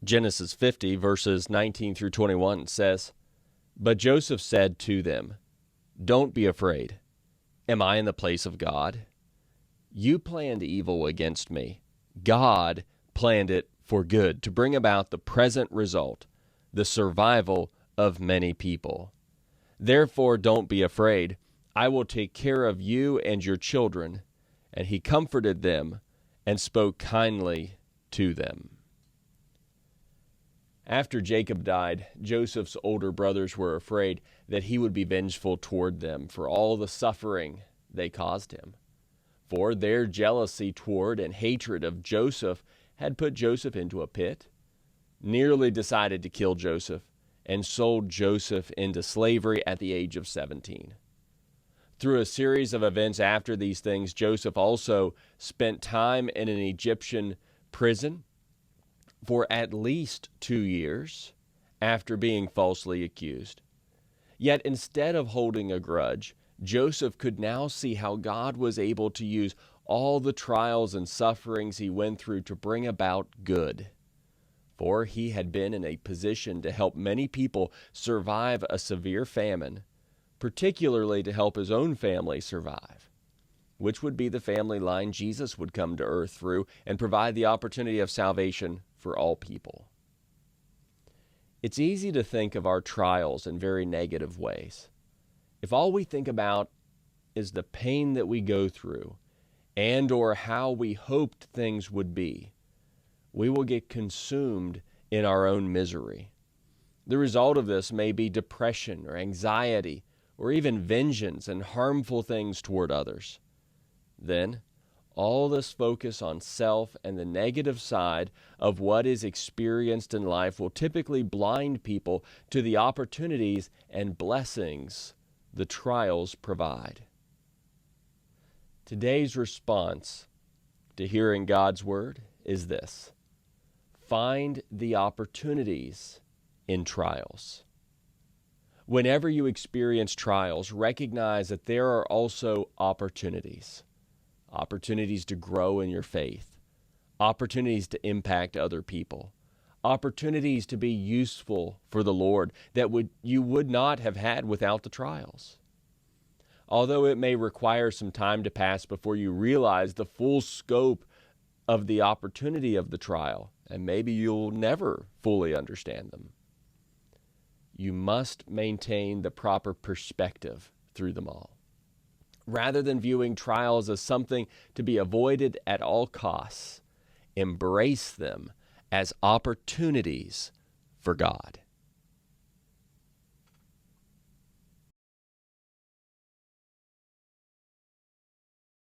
Genesis 50, verses 19 through 21 says, "But Joseph said to them, 'Don't be afraid. Am I in the place of God? You planned evil against me. God planned it for good, to bring about the present result, the survival of many people. Therefore, don't be afraid. I will take care of you and your children.' And he comforted them and spoke kindly to them." After Jacob died, Joseph's older brothers were afraid that he would be vengeful toward them for all the suffering they caused him. For their jealousy toward and hatred of Joseph had put Joseph into a pit, nearly decided to kill Joseph, and sold Joseph into slavery at the age of 17. Through a series of events after these things, Joseph also spent time in an Egyptian prison for at least 2 years after being falsely accused. Yet instead of holding a grudge, Joseph could now see how God was able to use all the trials and sufferings he went through to bring about good. For he had been in a position to help many people survive a severe famine, particularly to help his own family survive, which would be the family line Jesus would come to earth through and provide the opportunity of salvation for all people. It's easy to think of our trials in very negative ways. If all we think about is the pain that we go through and or how we hoped things would be, we will get consumed in our own misery. The result of this may be depression or anxiety or even vengeance and harmful things toward others. Then, all this focus on self and the negative side of what is experienced in life will typically blind people to the opportunities and blessings the trials provide. Today's response to hearing God's word is this: find the opportunities in trials. Whenever you experience trials, recognize that there are also opportunities. Opportunities to grow in your faith, opportunities to impact other people, opportunities to be useful for the Lord that you would not have had without the trials. Although it may require some time to pass before you realize the full scope of the opportunity of the trial, and maybe you'll never fully understand them, you must maintain the proper perspective through them all. Rather than viewing trials as something to be avoided at all costs, embrace them as opportunities for God.